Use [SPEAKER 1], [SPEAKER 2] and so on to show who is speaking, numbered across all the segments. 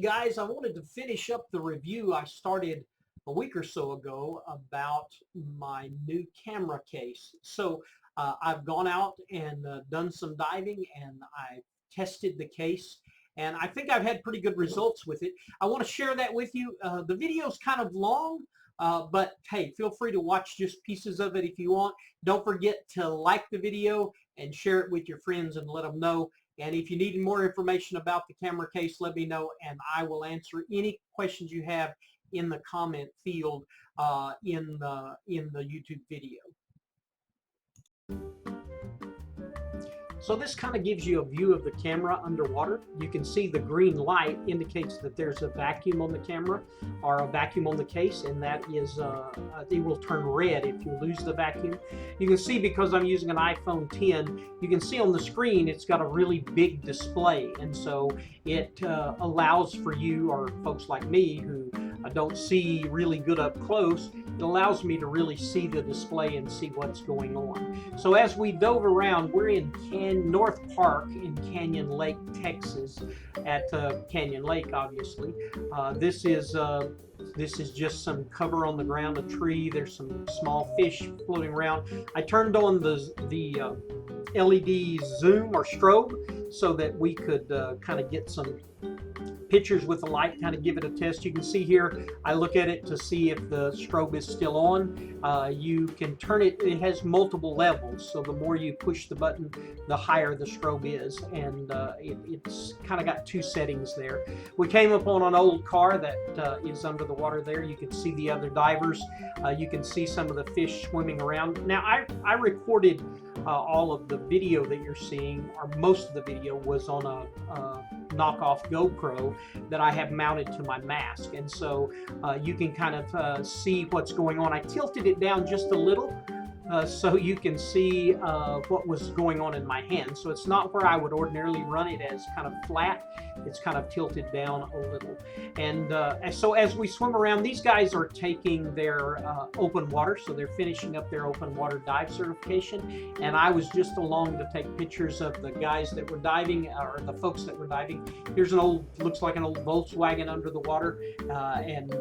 [SPEAKER 1] Guys, I wanted to finish up the review I started a week or so ago about my new camera case. I've gone out and done some diving, and I tested the case, and I think I've had pretty good results with it. I want to share that with you. The video's kind of long, but hey, feel free to watch just pieces of it if you want. Don't forget to like the video and share it with your friends and let them know. And if you need more information about the camera case, let me know, and I will answer any questions you have in the comment field in the YouTube video. So this kind of gives you a view of the camera underwater. You can see the green light indicates that there's a vacuum on the camera or a vacuum on the case, and that is, it will turn red if you lose the vacuum. You can see, because I'm using an iPhone 10, you can see on the screen it's got a really big display, and so it allows for you, or folks like me who don't see really good up close, it allows me to really see the display and see what's going on. So as we dove around, we're in North Park in Canyon Lake, Texas, at Canyon Lake, obviously. This is just some cover on the ground, a tree. There's some small fish floating around. I turned on the LED zoom or strobe so that we could kind of get some pictures with the light, kind of give it a test. You can see here, I look at it to see if the strobe is still on. You can turn it, it has multiple levels, so the more you push the button, the higher the strobe is, and it's kind of got two settings there. We came upon an old car that is under the water there. You can see the other divers. You can see some of the fish swimming around. Now, I recorded all of the video that you're seeing, or most of the video was on a knockoff GoPro that I have mounted to my mask, and so you can kind of see what's going on. I tilted it down just a little so you can see what was going on in my hand. So it's not where I would ordinarily run it as kind of flat. It's kind of tilted down a little. And so as we swim around, these guys are taking their open water, so they're finishing up their open water dive certification. And I was just along to take pictures of the guys that were diving, or the folks that were diving. Here's an old, looks like an old Volkswagen under the water. And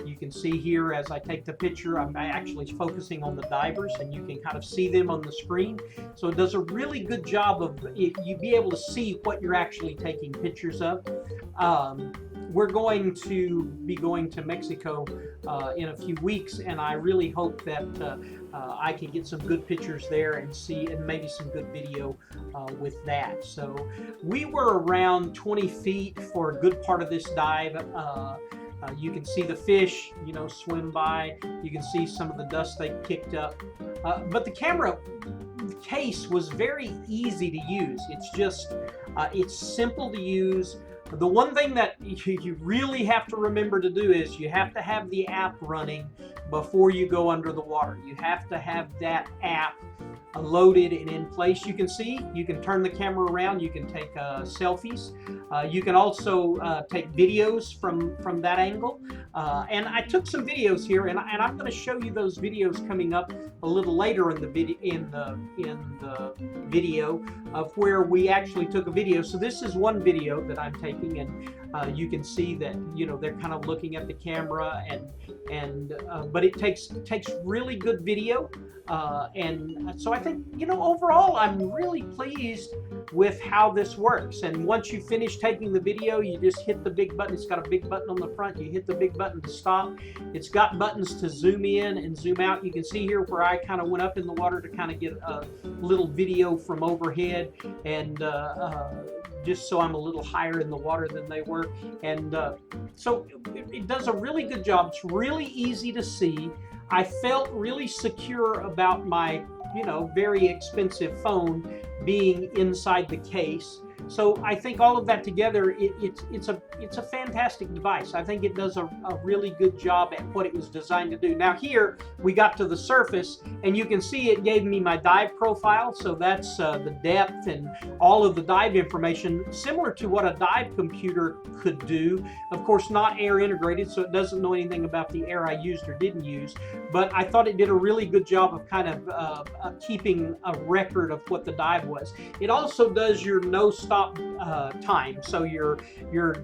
[SPEAKER 1] you can see here as I take the picture, I'm actually focusing on the divers, and you can kind of see them on the screen. So it does a really good job of you be able to see what you're actually taking pictures of. We're going to be going to Mexico in a few weeks, and I really hope that I can get some good pictures there and see, and maybe some good video with that. So we were around 20 feet for a good part of this dive. You can see the fish, you know, swim by. You can see some of the dust they kicked up. But the camera case was very easy to use. It's just, it's simple to use. The one thing that you really have to remember to do is you have to have the app running before you go under the water. You have to have that app loaded and in place. You can see, you can turn the camera around, you can take selfies. You can also take videos from that angle. And I took some videos here, and I'm going to show you those videos coming up a little later in the video of where we actually took a video. So this is one video that I'm taking, and you can see that, you know, they're kind of looking at the camera, but it takes really good video. And so I think, you know, overall, I'm really pleased with how this works. And once you finish taking the video, you just hit the big button. It's got a big button on the front. You hit the big button to stop. It's got buttons to zoom in and zoom out. You can see here where I kind of went up in the water to kind of get a little video from overhead, and just so I'm a little higher in the water than they were. And so it does a really good job. It's really easy to see. I felt really secure about my, you know, very expensive phone being inside the case. So I think all of that together, it's a fantastic device. I think it does a really good job at what it was designed to do. Now here, we got to the surface, and you can see it gave me my dive profile. So that's the depth and all of the dive information, similar to what a dive computer could do. Of course, not air integrated, so it doesn't know anything about the air I used or didn't use. But I thought it did a really good job of kind of keeping a record of what the dive was. It also does your no stop stop time. So your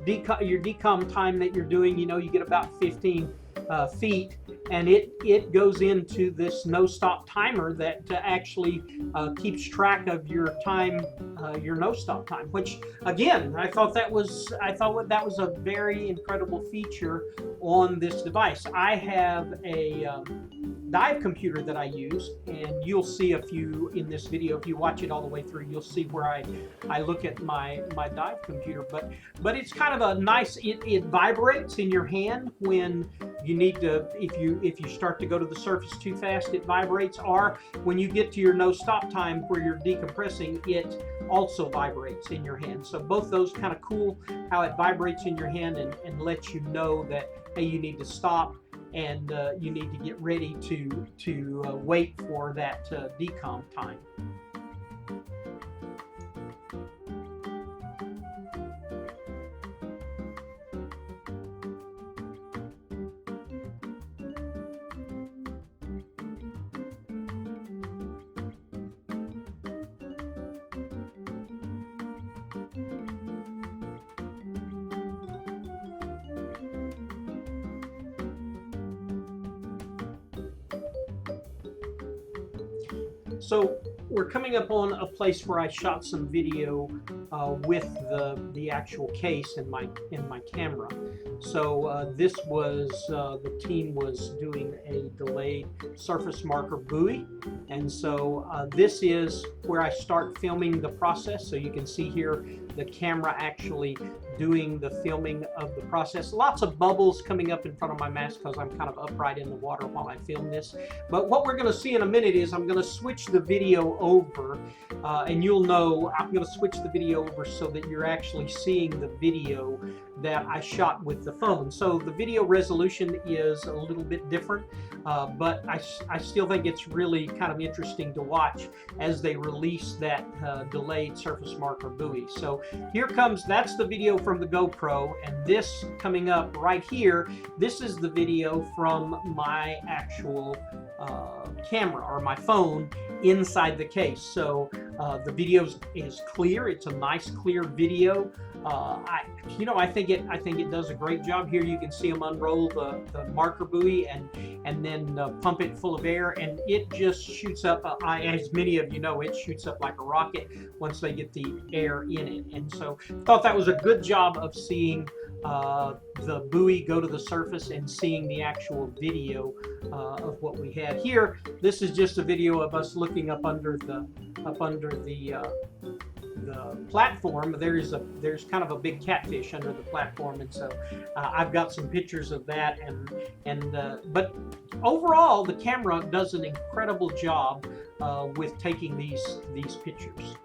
[SPEAKER 1] decom time that you're doing, you get about 15 feet, and it goes into this no stop timer that actually keeps track of your time, your no stop time. Which again, I thought that was a very incredible feature on this device. I have a dive computer that I use, and you'll see a few in this video. If you watch it all the way through, you'll see where I look at my dive computer. But it's kind of a nice, it vibrates in your hand when you need to, if you start to go to the surface too fast, it vibrates, or when you get to your no stop time where you're decompressing, it also vibrates in your hand. So both those kind of cool, how it vibrates in your hand and lets you know that, hey, you need to stop, and you need to get ready to wait for that decom time. So we're coming up on a place where I shot some video with the actual case in my camera. So this was the team was doing a delayed surface marker buoy, and so this is where I start filming the process. So you can see here the camera actually doing the filming of the process. Lots of bubbles coming up in front of my mask because I'm kind of upright in the water while I film this. But what we're going to see in a minute is I'm going to switch the video over, and you'll know I'm going to switch the video over so that you're actually seeing the video that I shot with the phone. So the video resolution is a little bit different, but I still think it's really kind of interesting to watch as they release that delayed surface marker buoy. So here comes, that's the video from the GoPro, and this coming up right here, this is the video from my actual camera or my phone inside the case. So the video is clear. It's a nice clear video. I think it does a great job. Here you can see them unroll the marker buoy and then pump it full of air, and it just shoots up. As many of you know, it shoots up like a rocket once they get the air in it. And so I thought that was a good job of seeing the buoy go to the surface and seeing the actual video of what we had here. This is just a video of us looking up under the platform. There's kind of a big catfish under the platform, and so I've got some pictures of that. But overall, the camera does an incredible job with taking these pictures.